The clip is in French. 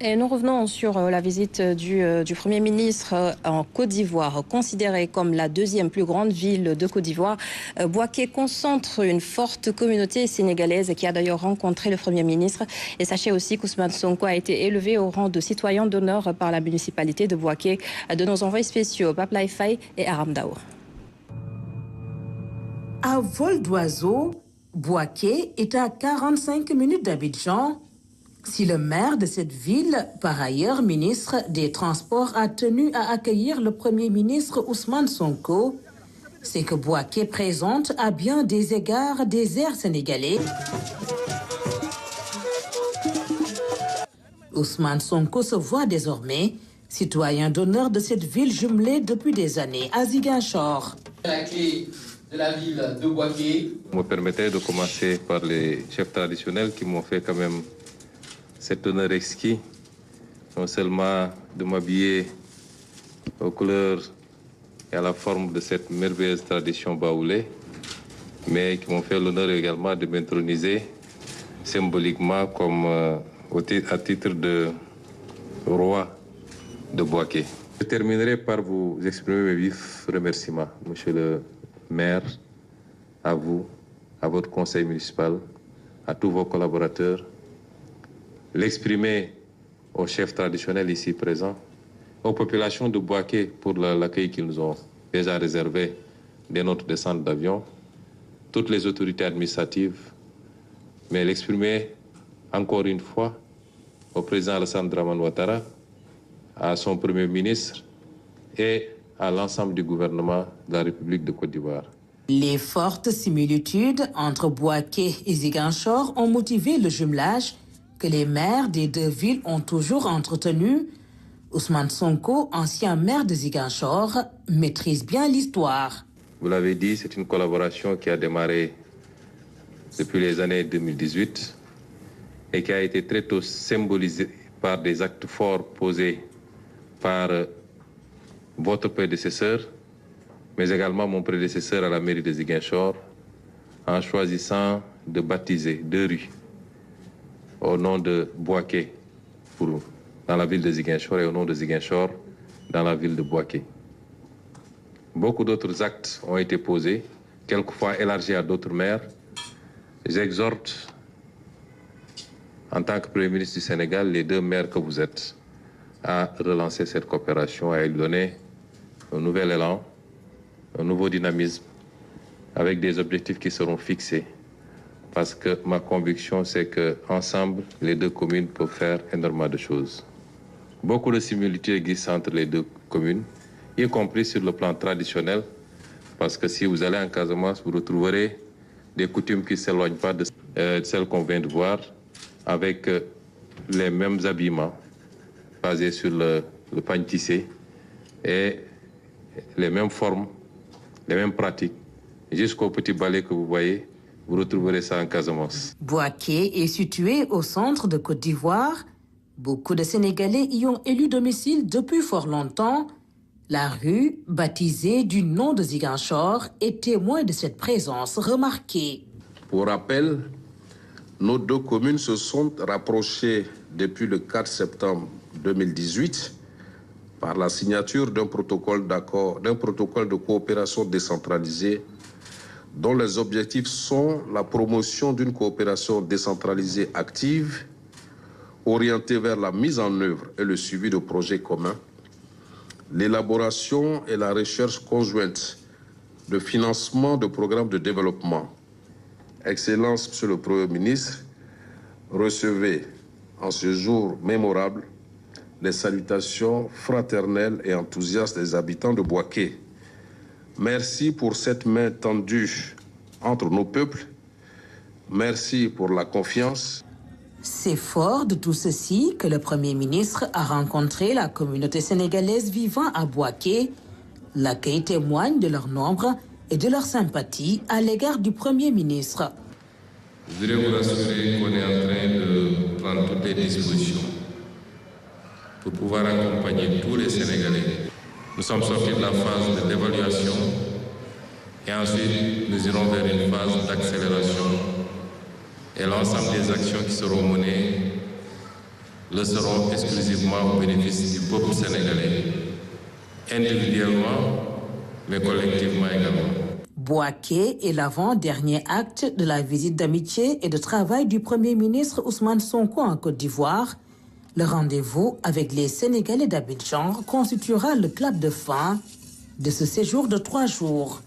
Et nous revenons sur la visite du Premier ministre en Côte d'Ivoire, considérée comme la deuxième plus grande ville de Côte d'Ivoire. Bouaké concentre une forte communauté sénégalaise qui a d'ailleurs rencontré le Premier ministre. Et sachez aussi qu'Ousmane Sonko a été élevé au rang de citoyen d'honneur par la municipalité de Bouaké, de nos envoyés spéciaux Pape Faye et Aram Daour. À vol d'oiseau, Bouaké est à 45 minutes d'Abidjan. Si le maire de cette ville, par ailleurs ministre des Transports, a tenu à accueillir le Premier ministre Ousmane Sonko, c'est que Bouaké présente à bien des égards des airs sénégalais. Ousmane Sonko se voit désormais citoyen d'honneur de cette ville jumelée depuis des années à Ziguinchor. La clé de la ville de Bouaké. Vous me permettez de commencer par les chefs traditionnels qui m'ont fait quand même cet honneur exquis, non seulement de m'habiller aux couleurs et à la forme de cette merveilleuse tradition baoulée, mais qui m'ont fait l'honneur également de m'introniser symboliquement comme à titre de roi de Bouaké. Je terminerai par vous exprimer mes vifs remerciements, monsieur le maire, à vous, à votre conseil municipal, à tous vos collaborateurs, l'exprimer aux chefs traditionnels ici présents, aux populations de Bouaké pour l'accueil qu'ils nous ont déjà réservé dès notre descente d'avion, toutes les autorités administratives, mais l'exprimer encore une fois au président Alassane Dramane Ouattara, à son Premier ministre et à l'ensemble du gouvernement de la République de Côte d'Ivoire. Les fortes similitudes entre Bouaké et Ziguinchor ont motivé le jumelage que les maires des deux villes ont toujours entretenu. Ousmane Sonko, ancien maire de Ziguinchor, maîtrise bien l'histoire. Vous l'avez dit, c'est une collaboration qui a démarré depuis les années 2018 et qui a été très tôt symbolisée par des actes forts posés par votre prédécesseur, mais également mon prédécesseur à la mairie de Ziguinchor, en choisissant de baptiser deux rues au nom de Bouaké dans la ville de Ziguinchor et au nom de Ziguinchor dans la ville de Bouaké. Beaucoup d'autres actes ont été posés, quelquefois élargis à d'autres maires. J'exhorte, en tant que Premier ministre du Sénégal, les deux maires que vous êtes à relancer cette coopération, à lui donner un nouvel élan, un nouveau dynamisme, avec des objectifs qui seront fixés. Parce que ma conviction, c'est qu'ensemble, les deux communes peuvent faire énormément de choses. Beaucoup de similitudes existent entre les deux communes, y compris sur le plan traditionnel, parce que si vous allez en Casamance, vous retrouverez des coutumes qui ne s'éloignent pas de celles qu'on vient de voir, avec les mêmes habillements, basés sur le pagne tissé, et les mêmes formes, les mêmes pratiques, jusqu'au petit balai que vous voyez. Vous retrouverez ça en Casamance. Bouaké est situé au centre de Côte d'Ivoire. Beaucoup de Sénégalais y ont élu domicile depuis fort longtemps. La rue, baptisée du nom de Ziguinchor, est témoin de cette présence remarquée. Pour rappel, nos deux communes se sont rapprochées depuis le 4 septembre 2018 par la signature d'un protocole d'accord, d'un protocole de coopération décentralisée dont les objectifs sont la promotion d'une coopération décentralisée active, orientée vers la mise en œuvre et le suivi de projets communs, l'élaboration et la recherche conjointe de financement de programmes de développement. Excellence, Monsieur le Premier ministre, recevez en ce jour mémorable les salutations fraternelles et enthousiastes des habitants de Bouaké. Merci pour cette main tendue entre nos peuples. Merci pour la confiance. C'est fort de tout ceci que le Premier ministre a rencontré la communauté sénégalaise vivant à Bouaké. L'accueil témoigne de leur nombre et de leur sympathie à l'égard du Premier ministre. Je voudrais vous rassurer qu'on est en train de prendre toutes les dispositions pour pouvoir accompagner tous les Sénégalais. Nous sommes sortis de la phase de l'évaluation et ensuite nous irons vers une phase d'accélération. Et l'ensemble des actions qui seront menées le seront exclusivement au bénéfice du peuple sénégalais, individuellement, mais collectivement également. Bouaké est l'avant-dernier acte de la visite d'amitié et de travail du Premier ministre Ousmane Sonko en Côte d'Ivoire. Le rendez-vous avec les Sénégalais d'Abidjan constituera le clap de fin de ce séjour de 3 jours.